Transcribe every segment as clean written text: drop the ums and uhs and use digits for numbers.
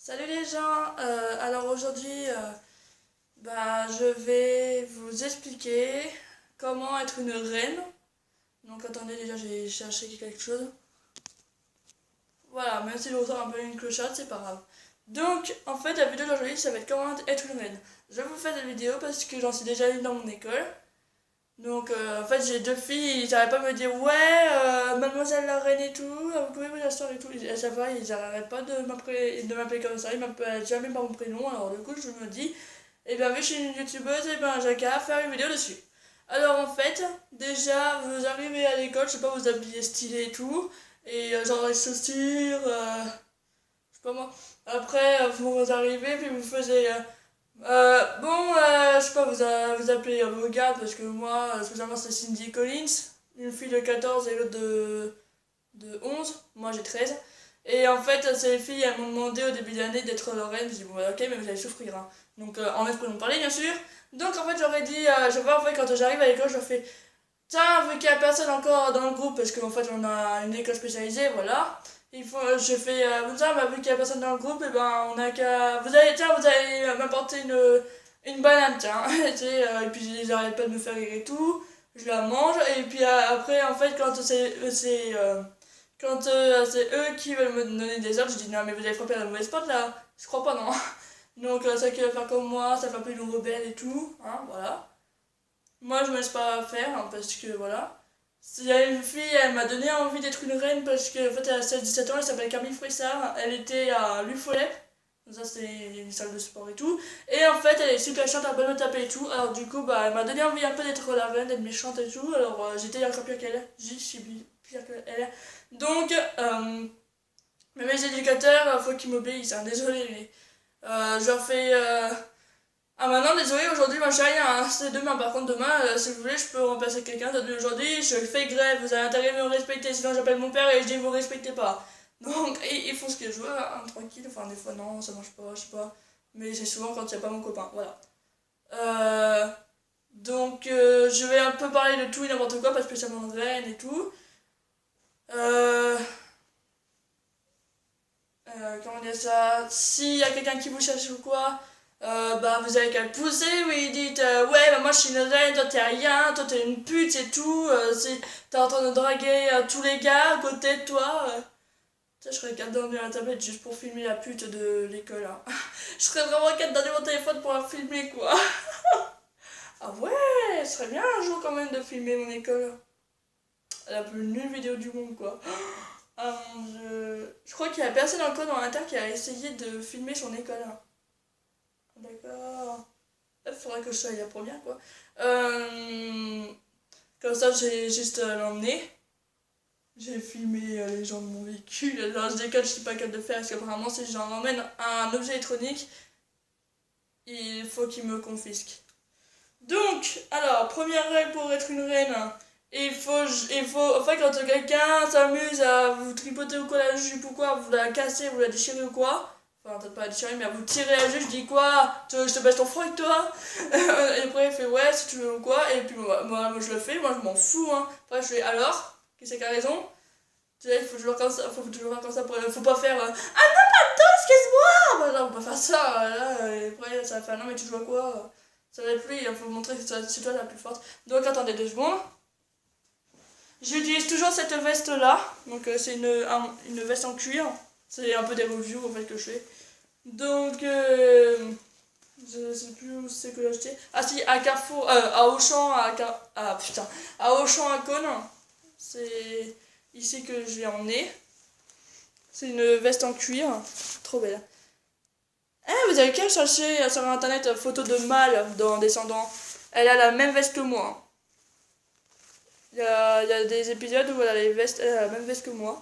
Salut les gens, alors aujourd'hui je vais vous expliquer comment être une reine. Donc attendez, déjà j'ai cherché quelque chose. Voilà, même si je ressors un peu une clochette, c'est pas grave. Donc en fait la vidéo d'aujourd'hui ça va être comment être une reine. Je vous fais cette vidéo parce que j'en suis déjà une dans mon école. Donc en fait j'ai deux filles, ils n'arrêtent pas de me dire ouais mademoiselle la reine et tout, vous pouvez vous asseoir et tout. À chaque fois ils n'arrêtent pas de m'appeler comme ça, ils m'appellent jamais par mon prénom. Alors du coup je me dis, et bien vu que je suis une youtubeuse, et ben j'ai qu'à faire une vidéo dessus. Alors en fait, déjà vous arrivez à l'école, je sais pas, vous habillez stylé et tout, et genre les chaussures, je sais pas moi. Après vous arrivez puis vous faisiez je sais pas, vous appelez vos gardes parce que moi, spécialement c'est Cindy Collins, une fille de 14 et l'autre de 11, moi j'ai 13. Et en fait, ces filles, elles m'ont demandé au début de l'année d'être leur reine, j'ai dit bon, bah, ok, mais vous allez souffrir. Hein. Donc en esprit, on parler bien sûr. Donc en fait, j'aurais dit, je vois en fait, quand j'arrive à l'école, je leur fais tiens, vu qu'il y a personne encore dans le groupe, parce qu'en fait on a une école spécialisée, voilà. Je fais, tiens, vu qu'il y a personne dans le groupe, et ben on a qu'à. Vous allez m'apporter une banane, tiens. Et puis ils arrêtent pas de me faire rire et tout. Je la mange, et puis après, en fait, quand c'est eux qui veulent me donner des ordres, je dis non, mais vous avez frappé à la mauvaise porte là. Je crois pas, non. Donc, ça qui va faire comme moi, ça fait un peu une rebelle et tout, hein, voilà. Moi, je me laisse pas faire hein, parce que voilà. Il y a une fille, elle m'a donné envie d'être une reine parce qu'en fait, elle a 16-17 ans, elle s'appelle Camille Fouissard. Elle était à l'UFOLEP, ça c'est une salle de sport et tout. Et en fait, elle est super chiante, elle va me taper et tout. Alors, du coup, elle m'a donné envie un peu d'être la reine, d'être méchante et tout. Alors, j'étais encore pire qu'elle, j'y suis pire qu'elle. Donc, mais mes éducateurs, faut qu'ils m'obéissent, hein, désolé, mais je leur fais. Ah maintenant, désolé, aujourd'hui, moi, j'ai rien, hein. C'est demain. Par contre, demain, si vous voulez, je peux remplacer quelqu'un d'autre. Mais aujourd'hui, je fais grève, vous avez intérêt à me respecter, sinon j'appelle mon père et je dis vous respectez pas. Donc, ils font ce que je veux, hein, tranquille. Enfin, des fois, non, ça marche pas, je sais pas. Mais c'est souvent quand il n'y a pas mon copain, voilà. Je vais un peu parler de tout et n'importe quoi, pas spécialement de reine et tout. Euh, Comment dire ça? S'il y a quelqu'un qui vous cherche ou quoi, vous avez qu'à le pousser, oui, dites ouais, moi je suis une reine, toi t'es rien, toi t'es une pute et tout, si t'es en train de draguer tous les gars à côté de toi. Je serais capable d'enlever la tablette juste pour filmer la pute de l'école. Hein. Je serais vraiment capable d'enlever mon téléphone pour la filmer quoi. Ah ouais, ce serait bien un jour quand même de filmer mon école. La plus nulle vidéo du monde quoi. Ah mon dieu. Je crois qu'il y a personne encore dans l'inter qui a essayé de filmer son école. Hein. D'accord. Il faudrait que je sois la première quoi. Comme ça, j'ai juste l'emmener. J'ai filmé les gens de mon véhicule. Alors, je déconne, je suis pas capable de faire parce qu'apparemment, si j'en emmène un objet électronique, il faut qu'il me confisque. Donc, alors, première règle pour être une reine, enfin, quand quelqu'un s'amuse à vous tripoter ou quoi la jupe ou quoi, vous la cassez, vous la déchirez ou quoi, enfin, peut-être pas la déchirer, mais à vous tirer la jupe, je dis quoi, je te baisse ton front avec toi. Et après, il fait ouais, si tu veux ou quoi, et puis moi je le fais, moi je m'en fous, hein. Après, je fais alors, qui c'est qui a raison? Tu sais, il faut toujours faire comme ça, faut pas faire ah non, pardon, excuse-moi! Bah non, faut pas faire ça, là, et après, ça va faire non, mais tu joues à quoi? Ça va être lui, il faut montrer que c'est toi la plus forte. Donc attendez 2 secondes. J'utilise toujours cette veste là. Donc c'est une veste en cuir. C'est un peu des reviews en fait que je fais. Donc je sais plus où c'est que j'ai acheté. Ah si, à Carrefour, à Auchan, à Auchan à Cône. C'est ici que je l'ai emmené. C'est une veste en cuir. Trop belle. Eh, vous avez qu'à chercher sur internet photo de mâle dans Descendant. Elle a la même veste que moi. Hein. Il y a des épisodes où elle a, elle a la même veste que moi.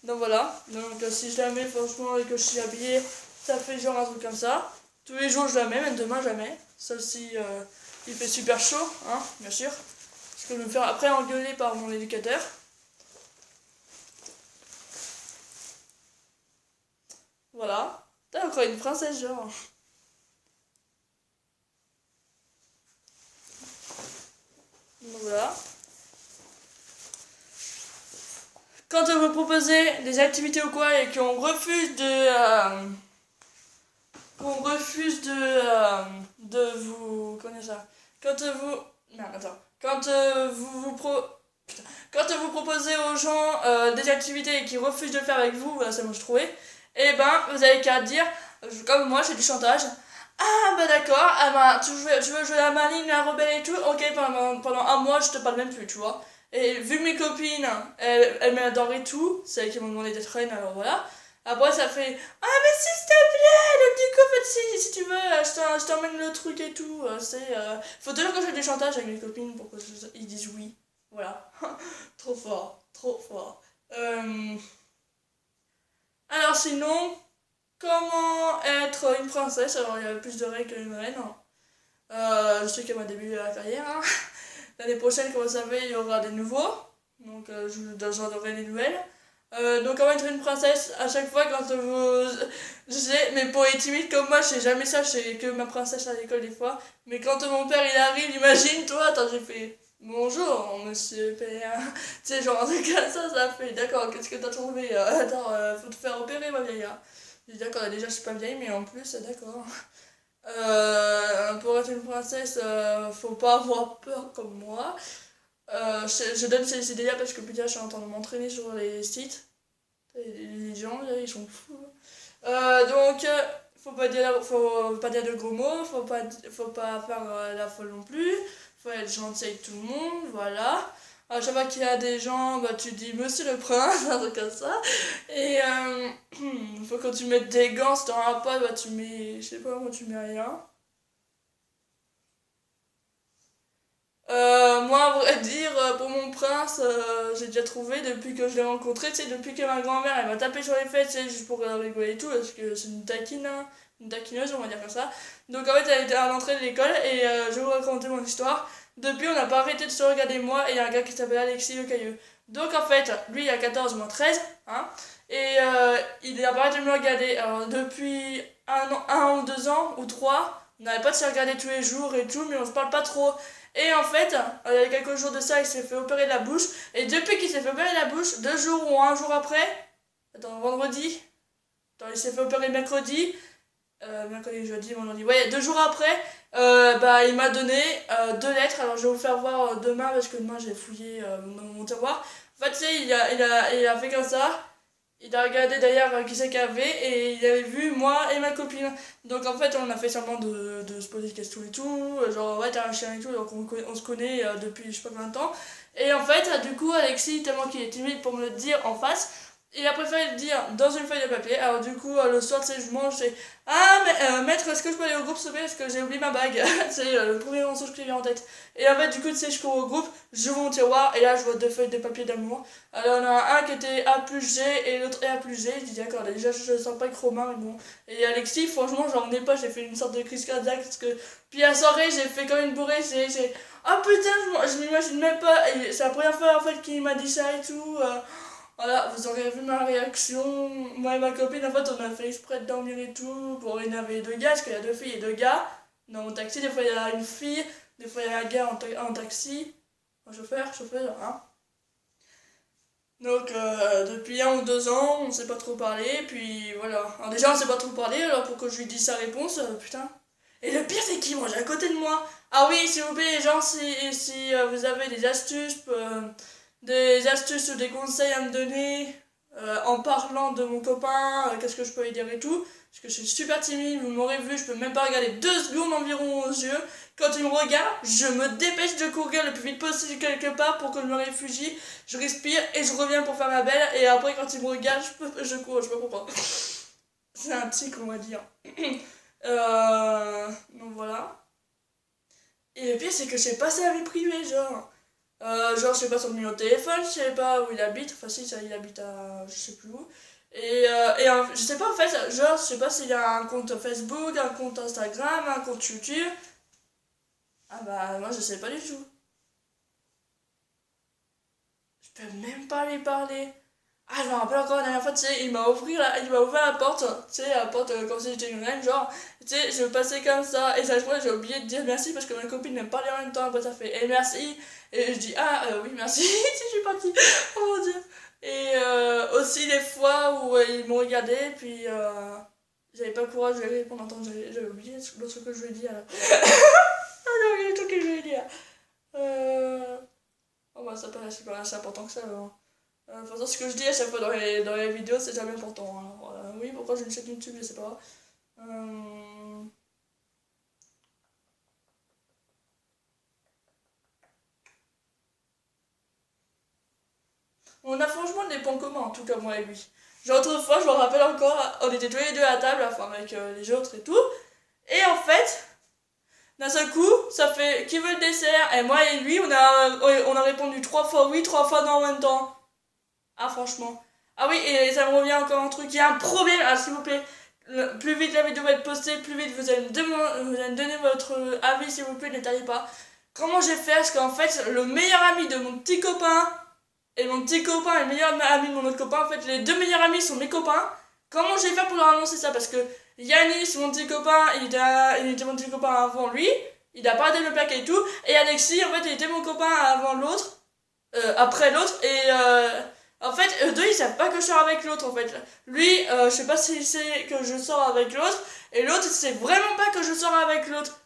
Donc voilà. Donc si je la mets franchement et que je suis habillée, ça fait genre un truc comme ça. Tous les jours je la mets, même demain jamais. Sauf si il fait super chaud, hein, bien sûr. Parce que je vais me faire après engueuler par mon éducateur. Voilà. T'as encore une princesse genre. Donc voilà. Quand vous proposez des activités ou quoi et qu'on refuse refuse de vous... Comment dire ça? Quand vous... Merde, attends. Quand vous proposez aux gens des activités et qu'ils refusent de le faire avec vous, voilà, c'est moi je trouvais, et ben vous avez qu'à dire, comme moi, c'est du chantage. Ah bah d'accord, ah bah tu veux jouer à Marine, la rebelle et tout, ok, pendant un mois je te parle même plus, tu vois. Et vu que mes copines, elles m'adorent et tout, c'est elles qui m'ont demandé d'être reine, alors voilà. Après ça fait, ah mais s'il te plaît, donc du coup en fait si tu veux, je t'emmène le truc et tout, faut toujours que je fasse du chantage avec mes copines pour qu'ils disent oui. Voilà. Trop fort, trop fort. Alors sinon, comment être une princesse? Alors il y a plus de règles qu'une reine, hein. Je sais qu'à mon début de la carrière, hein. L'année prochaine, comme vous savez, il y aura des nouveaux. Donc j'en aurai des nouvelles. Donc comment être une princesse à chaque fois quand vous... Je sais, mais pour les timides comme moi, je sais jamais ça, je sais que ma princesse à l'école des fois. Mais quand mon père il arrive, imagine toi, attends, j'ai fait... Bonjour, monsieur père. Tu sais, genre un truc comme ça fait... D'accord, qu'est-ce que t'as trouvé? Attends, faut te faire opérer ma vieille. J'ai dit d'accord, déjà je suis pas vieille, mais en plus, d'accord. Pour être une princesse, faut pas avoir peur comme moi. Je donne ces idées-là parce que putain, je suis en train de m'entraîner sur les sites. Les gens, là, ils sont fous. Faut pas dire de gros mots, faut pas faire la folle non plus. Faut être gentil avec tout le monde, voilà. À chaque fois qu'il y a des gens, bah, tu dis monsieur le prince, un truc comme ça. Et faut que tu mettes des gants, si t'en as pas, bah, tu mets. Je sais pas, moi tu mets rien. Moi, à vrai dire, pour mon prince, j'ai déjà trouvé depuis que je l'ai rencontré, tu sais, depuis que ma grand-mère elle m'a tapé sur les fesses, tu sais, juste pour rigoler et tout, parce que c'est une taquine, hein, une taquineuse, on va dire comme ça. Donc en fait, elle était à l'entrée de l'école et je vais vous raconter mon histoire. Depuis, on n'a pas arrêté de se regarder moi et il y a un gars qui s'appelle Alexis Le Cailleux. Donc en fait, lui il a 14, moi 13, hein, et il a pas arrêté de me regarder. Alors depuis un ou 2 ans, ou trois, on n'avait pas de se regarder tous les jours et tout, mais on se parle pas trop. Et en fait, il y a quelques jours de ça, il s'est fait opérer la bouche. Et depuis qu'il s'est fait opérer la bouche, 2 jours ou un jour après, attends, vendredi, attends, il s'est fait opérer mercredi, mercredi, jeudi, vendredi, ouais, 2 jours après, bah, il m'a donné 2 lettres. Alors je vais vous faire voir demain parce que demain j'ai fouillé dans mon tiroir. En fait, tu sais, il a fait comme ça. Il a regardé d'ailleurs qui c'est qu'il y avait et il avait vu moi et ma copine. Donc en fait on a fait semblant de se poser des questions et tout. Genre ouais t'as un chien et tout, donc on se connaît depuis je sais pas combien de temps. Et en fait du coup Alexis, tellement qu'il est timide pour me le dire en face, il a préféré le dire dans une feuille de papier. Alors du coup le soir tu sais je mange, c'est ah mais maître est-ce que je peux aller au groupe s'il te plaît parce que j'ai oublié ma bague. C'est le premier mensonge qui vient en tête. Et en fait du coup tu sais je cours au groupe, j'ouvre mon tiroir et là je vois 2 feuilles de papier d'amour. Alors, il y en a un qui était A plus G et l'autre est A plus G. Je dis d'accord, déjà je sens pas que Romain, mais bon. Et Alexis, franchement, j'en ai pas, j'ai fait une sorte de crise cardiaque parce que. Puis à la soirée, j'ai fait comme une bourrée, ah putain, je m'imagine même pas. Et c'est la première fois en fait qu'il m'a dit ça et tout. Voilà, vous aurez vu ma réaction. Moi et ma copine, en fait, on a fait exprès de dormir et tout pour énerver 2 gars, parce qu'il y a 2 filles et 2 gars. Dans mon taxi, des fois il y a une fille, des fois il y a un gars en taxi. Un chauffeur, hein. Donc depuis 1 ou 2 ans, on s'est pas trop parlé, puis voilà. Alors déjà on s'est pas trop parlé, alors pour que je lui dise sa réponse, putain. Et le pire c'est qu'il mange à côté de moi. Ah oui, s'il vous plaît les gens, si vous avez des astuces ou des conseils à me donner en parlant de mon copain, qu'est-ce que je peux lui dire et tout. Parce que je suis super timide, vous m'aurez vu, je peux même pas regarder 2 secondes environ aux yeux. Quand il me regarde, je me dépêche de courir le plus vite possible quelque part pour que je me réfugie. Je respire et je reviens pour faire ma belle. Et après, quand il me regarde, je cours, je peux comprendre. C'est un tic, on va dire. Donc voilà. Et le pire, c'est que je sais pas sa vie privée, genre. Genre, je sais pas son numéro de téléphone, je sais pas où il habite. Enfin, si, ça, il habite à je sais plus où. Je sais pas en fait, genre, je sais pas s'il y a un compte Facebook, un compte Instagram, un compte YouTube. Ah bah, moi je sais pas du tout. Je peux même pas lui parler. Ah, je me rappelle encore la dernière fois, tu sais, il m'a ouvert la porte, tu sais, la porte comme si j'étais une reine, genre, tu sais, je passais comme ça, et ça, je crois que j'ai oublié de dire merci parce que ma copine m'aime pas en même temps, après ça fait, et merci, et je dis, ah, oui, merci, si je suis partie, oh mon dieu. Et aussi les fois où ils m'ont regardé, puis j'avais pas le courage de lui répondre. Attends, j'avais oublié le truc que je lui ai dit là. Ah, j'ai oublié le truc que je lui ai dit là. Oh bah ça paraît, c'est pas assez important que ça alors. De toute façon, ce que je dis à chaque fois dans les vidéos, c'est jamais important. Alors, oui, pourquoi j'ai une chaîne YouTube, je sais pas. On a franchement des points communs, en tout cas moi et lui. Genre autrefois, je me rappelle encore, on était tous les deux à table, enfin avec les autres et tout. Et en fait, d'un seul coup, ça fait qui veut le dessert? Et moi et lui, on a répondu 3 fois oui, 3 fois non en même temps. Ah franchement. Ah oui, et ça me revient encore un truc, il y a un problème, ah s'il vous plaît. Plus vite la vidéo va être postée, plus vite vous allez me donner votre avis s'il vous plaît, ne taillez pas. Comment j'ai fait? Parce qu'en fait, le meilleur ami de mon petit copain et mon petit copain et le meilleur ami de mon autre copain, en fait, les deux meilleurs amis sont mes copains. Comment j'ai fait pour leur annoncer ça? Parce que Yanis, mon petit copain, il était mon petit copain avant lui, il a pas arrêté de me plaquer et tout. Et Alexis, en fait, il était mon copain avant l'autre, après l'autre. Et en fait, eux deux, ils savent pas que je sors avec l'autre, en fait. Lui, je sais pas s'il sait que je sors avec l'autre, et l'autre, il sait vraiment pas que je sors avec l'autre.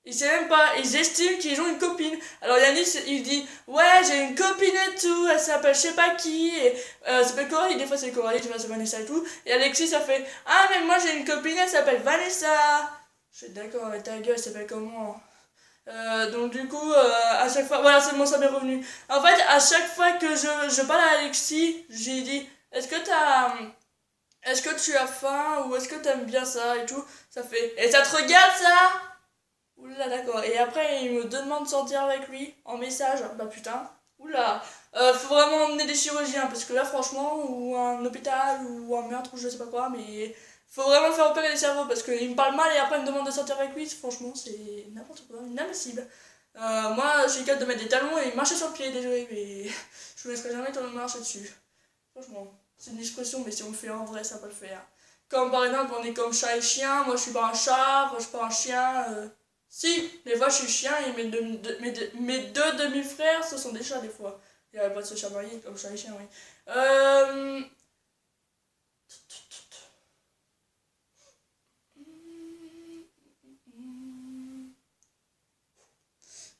Ils savent même pas, ils estiment qu'ils ont une copine. Alors Yanis, il dit, ouais, j'ai une copine et tout, elle s'appelle je sais pas qui, et elle s'appelle Coralie, des fois c'est Coralie, des fois c'est Vanessa et tout. Et Alexis, ça fait, ah, mais moi j'ai une copine, elle s'appelle Vanessa. Je suis d'accord avec ta gueule, elle s'appelle comment? Donc du coup, à chaque fois, voilà, c'est bon, ça m'est revenu. En fait, à chaque fois que je parle à Alexis, j'ai dit, est-ce que tu as faim, ou est-ce que t'aimes bien ça, et tout. Ça fait, et ça te regarde ça? Oula, d'accord. Et après, il me demande de sortir avec lui en message. Bah putain. Oula. Faut vraiment emmener des chirurgiens parce que là, franchement, ou un hôpital, ou un meurtre, ou je sais pas quoi, mais faut vraiment faire opérer les cerveaux parce qu'il me parle mal et après il me demande de sortir avec lui. Franchement, c'est n'importe quoi, inadmissible. Moi, je suis capable de mettre des talons et marcher sur le pied, désolé, mais je me laisserai jamais marcher dessus. Franchement, c'est une expression, mais si on le fait en vrai, ça va pas le faire. Comme par exemple, on est comme chat et chien, moi je suis pas un chat, moi je suis pas un chien. Si, des fois je suis chien et mes deux demi-frères ce sont des chats des fois. Il n'y a pas de se chamailler comme chat et chien, oui.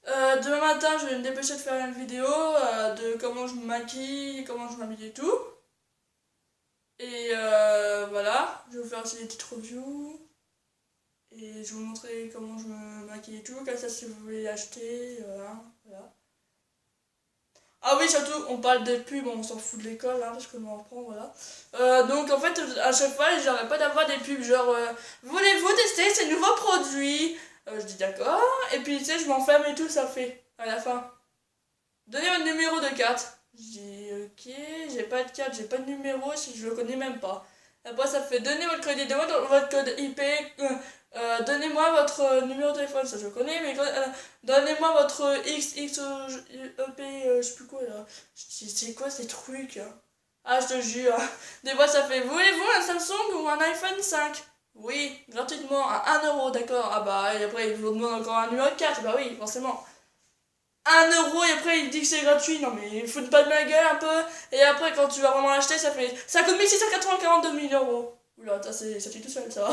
Demain matin je vais me dépêcher de faire une vidéo de comment je me maquille, comment je m'habille et tout. Et voilà, je vais vous faire aussi des petites reviews. Et je vais vous montrer comment je me maquille et tout, comme ça si vous voulez l'acheter, voilà. Ah oui, surtout, on parle des pubs, on s'en fout de l'école, hein, parce que m'en reprend, voilà. Donc en fait, à chaque fois, j'arrête pas d'avoir des pubs, genre, voulez-vous tester ces nouveaux produits? Je dis d'accord, et puis tu sais, je m'enflamme et tout, ça fait, à la fin. Donnez votre numéro de carte. Je dis, ok, j'ai pas de carte, j'ai pas de numéro, si je le connais même pas. Après, ça fait, donnez votre crédit, donnez votre code IP, donnez-moi votre numéro de téléphone, ça je connais, mais donnez-moi votre XXEP, je sais plus quoi là. Je dis, c'est quoi ces trucs? Ah, je te jure. Des fois, ça fait, voulez-vous un Samsung ou un iPhone 5? Oui, gratuitement, à 1€, d'accord. Ah bah, et après, il vous demande encore un numéro de carte, bah oui, forcément. 1€ et après il dit que c'est gratuit, non mais il fout pas de ma gueule un peu. Et après, quand tu vas vraiment l'acheter, ça coûte 1642 000 euros. Oula, ça tue tout seul ça.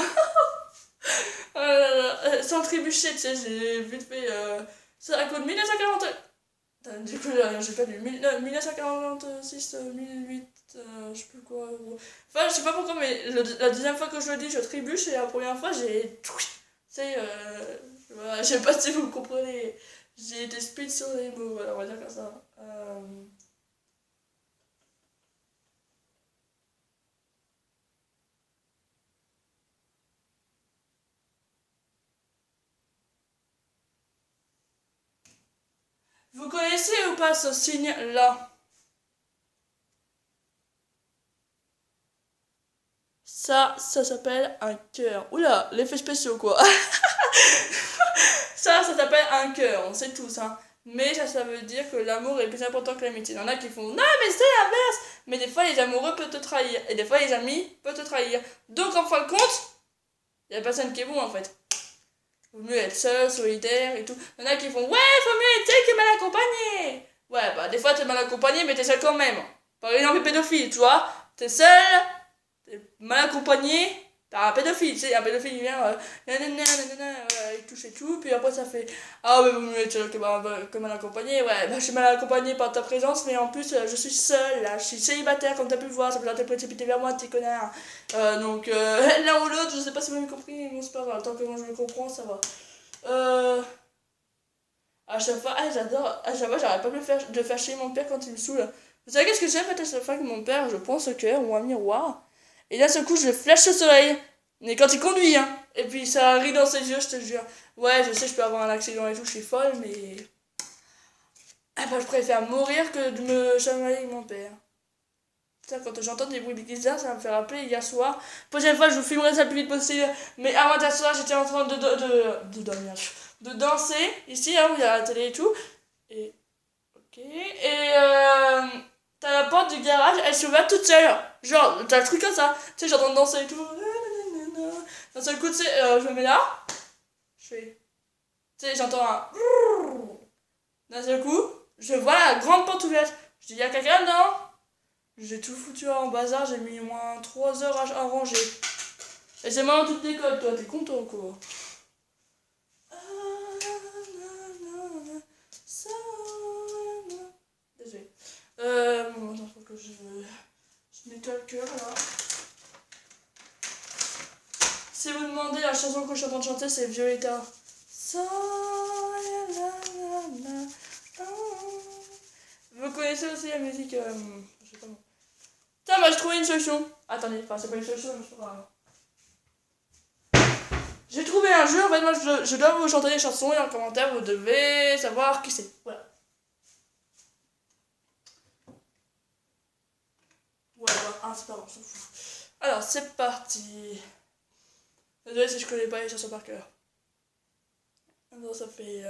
Sans trébucher, tu sais, j'ai vite fait. Ça coûte 1940. Du coup, j'ai pas lu 1946, 1008, je sais plus quoi. Enfin, je sais pas pourquoi, mais la deuxième fois que je le dis, je trébuche, et la première fois, j'ai. Tu sais, voilà, je sais pas si vous comprenez. J'ai été speed sur les mots, voilà, on va dire comme ça. Vous connaissez ou pas ce signe-là? Ça s'appelle un cœur. Oula, l'effet spécial quoi. Ça s'appelle un cœur, on sait tous, hein. Mais ça veut dire que l'amour est plus important que l'amitié. Il y en a qui font, non, mais c'est l'inverse. Mais des fois, les amoureux peuvent te trahir. Et des fois, les amis peuvent te trahir. Donc, en fin de compte, il y a personne qui est bon, en fait. Vaut mieux être seul, solitaire et tout. Il y en a qui font, ouais, faut mieux être seul que mal accompagné. Ouais, bah, des fois, t'es mal accompagné, mais t'es seul quand même. Par exemple, les pédophiles, tu vois. T'es seul, t'es mal accompagné, T'as un pédophile, tu sais, un pédophile il vient, il touche et tout, puis après ça fait ah ouais, vous me mettez comme un accompagné, ouais, bah je suis mal accompagné par ta présence, mais en plus je suis seule, là, je suis célibataire comme t'as pu le voir, ça peut t'être précipité vers moi, petit connard. Donc l'un ou l'autre, je sais pas si vous m'avez compris, mais bon, c'est pas grave, tant que moi je le comprends, ça va. Euh, à chaque fois, j'adore, à chaque fois j'arrête pas de faire chier mon père quand il me saoule. Vous savez qu'est-ce que j'ai fait à chaque fois que mon père, je pense que on voit un miroir. Et d'un seul coup, je le flèche au soleil. Mais quand il conduit, hein. Et puis ça rit dans ses yeux, je te jure. Ouais, je sais, je peux avoir un accident et tout, je suis folle, mais. Ah bah, je préfère mourir que de me chamailler avec mon père. Putain, quand j'entends des bruits bizarres, ça me fait rappeler hier soir. Prochaine fois, je vous filmerai ça le plus vite possible. Mais avant d'hier soir, j'étais en train de dormir. De danser, ici, hein, où il y a la télé et tout. Et. Ok. Et t'as la porte du garage, elle s'ouvre toute seule. Genre, t'as le truc comme ça. Tu sais, j'entends danser et tout. D'un seul coup, tu sais, je me mets là. Je fais. Tu sais, j'entends un. D'un seul coup, je vois la grande porte ouverte. Je dis, y'a quelqu'un dedans? J'ai tout foutu en bazar, j'ai mis au moins 3 heures à ranger. Et c'est maintenant toute l'école, toi, t'es content quoi? Désolé. Bon, attends, faut que je nettoie le cœur là. Si vous demandez la chanson que je suis en train de chanter, c'est Violetta. Vous connaissez aussi la musique. Je sais pas moi. Tiens, moi j'ai trouvé une solution. Attendez, enfin, c'est pas une solution, mais c'est pas grave. J'ai trouvé un jeu, en fait, moi je dois vous chanter des chansons et en commentaire vous devez savoir qui c'est. Voilà. Ouais, ah, c'est pas grave, on s'en fout. Alors, c'est parti. Désolé si je connais pas les chansons par cœur. Alors, ça fait.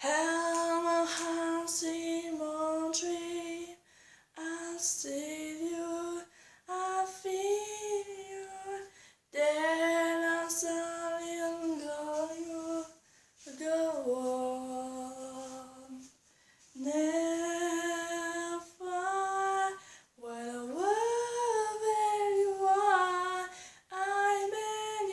I'm a house in Montreal. I see you, I feel you. Then I suddenly go on. Never well, wherever you are, I'm in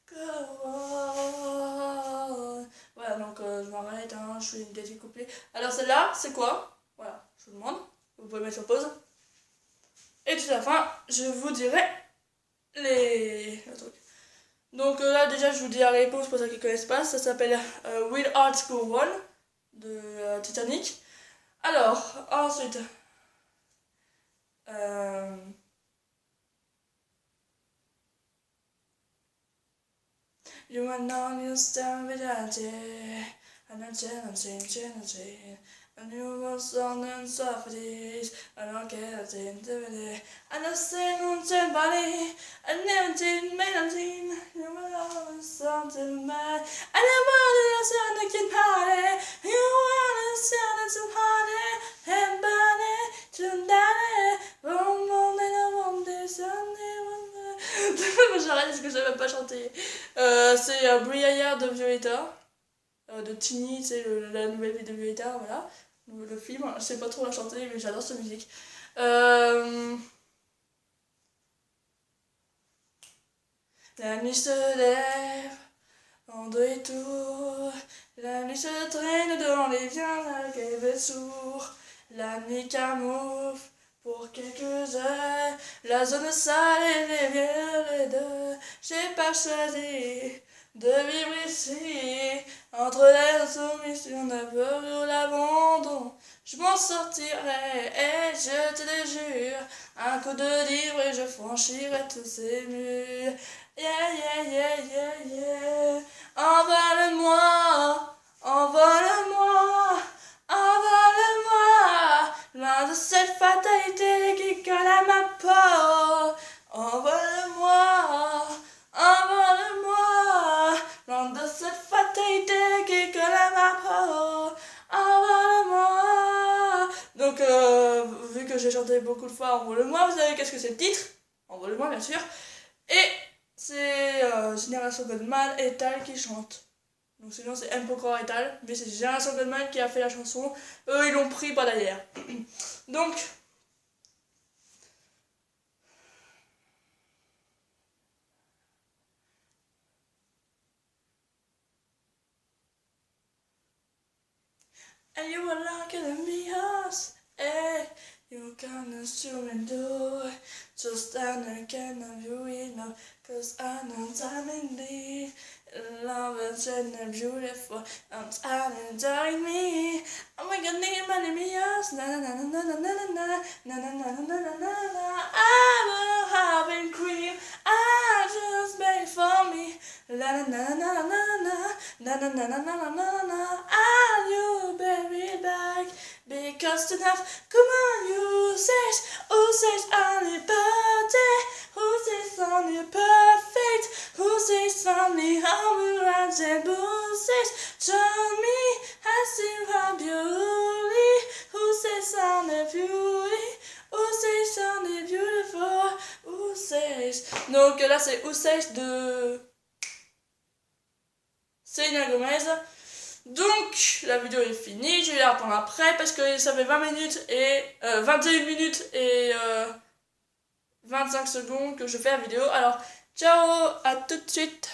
go on. Voilà, donc je m'arrête, hein, je fais une deuxième couplet. Alors celle-là, c'est quoi? Voilà, je vous demande. Vous pouvez mettre sur pause. Et tout à la fin, je vous dirai le truc. Donc là, déjà, je vous dis la réponse pour ceux qui ne connaissent pas. Ça s'appelle Will Hearts Go On de Titanic. Alors, ensuite. You might not understand without it. And I'm changing. And you was on and softies. I don't care what's into it. And I say on somebody. I never did melody. You were always something mad. And I wanted to sound like a party. You wanted to sound like some party. And body to die. One moment I want this Sunday. J'arrête parce que je ne savais pas chanter. C'est Briar de Violetta. De Tini, c'est la nouvelle vie de Violetta, voilà. Le film, je sais pas trop la chanter, mais j'adore cette musique. La nuit se lève en deux et tour. La nuit se traîne dans les viens, la grève est sourd. La nuit camoufle pour quelques heures. La zone sale et les violets. J'ai pas choisi de vivre ici, entre l'insoumission, la peur ou l'abandon. Je m'en sortirai et je te le jure, un coup de livre et je franchirai tous ces murs. Yeah, yeah, yeah, yeah, yeah. Envole-moi, envole-moi, envole-moi, loin de cette fatalité qui colle à ma peau. Envole-moi, envole-moi, loin de cette fatalité qui colle à ma peau. Envole-moi. Donc, vu que j'ai chanté beaucoup de fois Envole-moi, vous savez qu'est-ce que c'est le titre? Envole-moi, bien sûr. Et c'est Génération Goldman et Tal qui chantent. Donc sinon c'est M. Pocoretal, mais c'est Génération Goldman qui a fait la chanson. Eux ils l'ont pris par derrière. Donc and you are like an us, eh? You can assume and do it. Just I can view it now, 'cause I know time indeed. Love is and beautiful. I'm tired and dying me. Oh my god, nigga, my name is na na na na na na na na na na na na na na na. I will have a cream. I just made for me. La na na na na na na na na na na na na. Are you baby back? Because tonight, come on, you says, who says only birthday? Who says only perfect? Who says only how runs and who says, show me, I see how beauty. Who says only beauty? Who says only beautiful? Who says? Donc là c'est Who says de Selena Gomez. Donc la vidéo est finie, je vais la reprendre après parce que ça fait 20 minutes et 21 minutes et 25 secondes que je fais la vidéo. Alors ciao, à tout de suite.